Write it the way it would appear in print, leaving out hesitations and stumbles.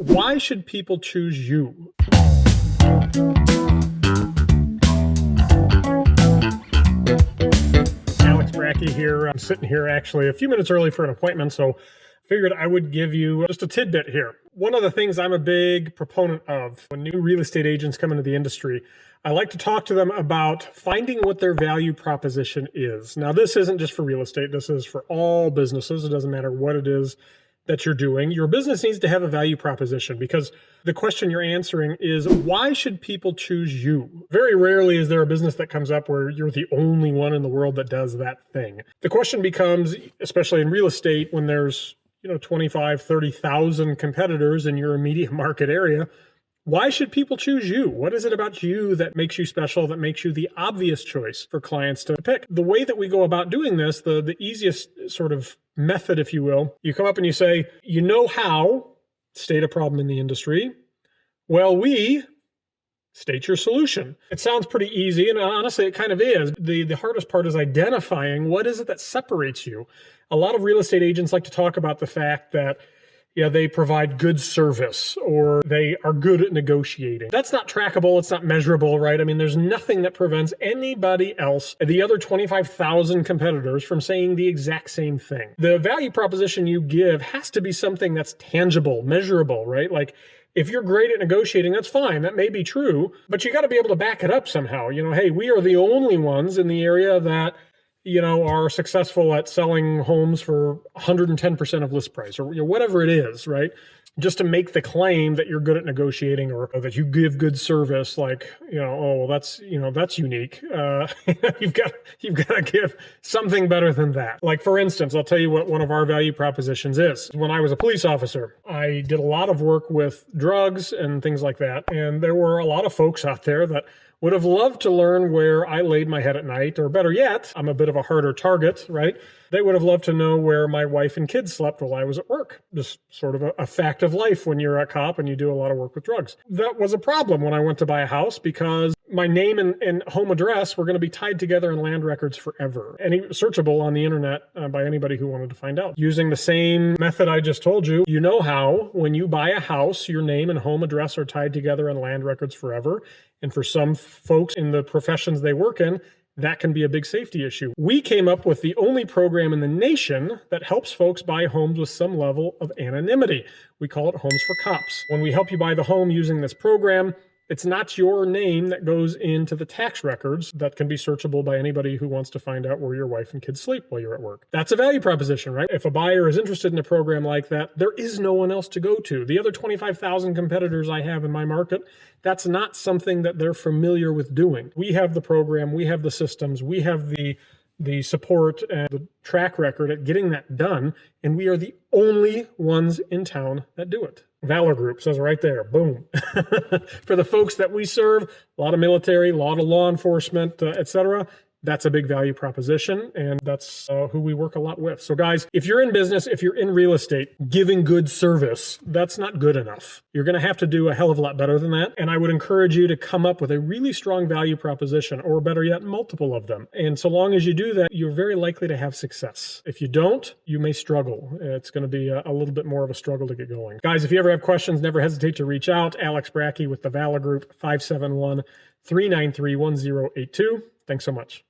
Why should people choose you? Alex Brackey here. I'm sitting here actually a few minutes early for an appointment, so figured I would give you just a tidbit here. One of the things I'm a big proponent of when new real estate agents come into the industry, I like to talk to them about finding what their value proposition is. Now, this isn't just for real estate. This is for all businesses. It doesn't matter what it is that you're doing. Your business needs to have a value proposition, because the question you're answering is, why should people choose you? Very rarely is there a business that comes up where you're the only one in the world that does that thing. The question becomes, especially in real estate, when there's 25, 30,000 competitors in your immediate market area, why should people choose you? What is it about you that makes you special, that makes you the obvious choice for clients to pick? The way that we go about doing this, the easiest sort of method, if you will, you come up and you say, you know how, state a problem in the industry. Well, we state your solution. It sounds pretty easy, and honestly, it kind of is. The hardest part is identifying what is it that separates you. A lot of real estate agents like to talk about the fact that they provide good service or they are good at negotiating. That's not trackable. It's not measurable, right? I mean, there's nothing that prevents anybody else, the other 25,000 competitors, from saying the exact same thing. The value proposition you give has to be something that's tangible, measurable, right? Like, if you're great at negotiating, that's fine. That may be true, but you got to be able to back it up somehow. Hey, we are the only ones in the area that are successful at selling homes for 110% of list price, or whatever it is, right? Just to make the claim that you're good at negotiating, or that you give good service, like, that's unique. You've got to give something better than that. Like, for instance, I'll tell you what one of our value propositions is. When I was a police officer, I did a lot of work with drugs and things like that. And there were a lot of folks out there that would have loved to learn where I laid my head at night, or better yet, I'm a bit of a harder target, right? They would have loved to know where my wife and kids slept while I was at work. Just sort of a fact of life when you're a cop and you do a lot of work with drugs. That was a problem when I went to buy a house, because my name and home address were going to be tied together in land records forever. Searchable on the internet by anybody who wanted to find out. Using the same method I just told you, you know how when you buy a house, your name and home address are tied together in land records forever. And for some folks in the professions they work in, that can be a big safety issue. We came up with the only program in the nation that helps folks buy homes with some level of anonymity. We call it Homes for Cops. When we help you buy the home using this program, it's not your name that goes into the tax records that can be searchable by anybody who wants to find out where your wife and kids sleep while you're at work. That's a value proposition, right? If a buyer is interested in a program like that, there is no one else to go to. The other 25,000 competitors I have in my market, that's not something that they're familiar with doing. We have the program, we have the systems, we have the support and the track record at getting that done, and we are the only ones in town that do it. Valor Group says right there, boom. For the folks that we serve, a lot of military, a lot of law enforcement, etc., that's a big value proposition, and that's who we work a lot with. So guys, if you're in business, if you're in real estate, giving good service, that's not good enough. You're going to have to do a hell of a lot better than that, and I would encourage you to come up with a really strong value proposition, or better yet, multiple of them. And so long as you do that, you're very likely to have success. If you don't, you may struggle. It's going to be a little bit more of a struggle to get going. Guys, if you ever have questions, never hesitate to reach out. Alex Brackey with the Valor Group, 571-393-1082. Thanks so much.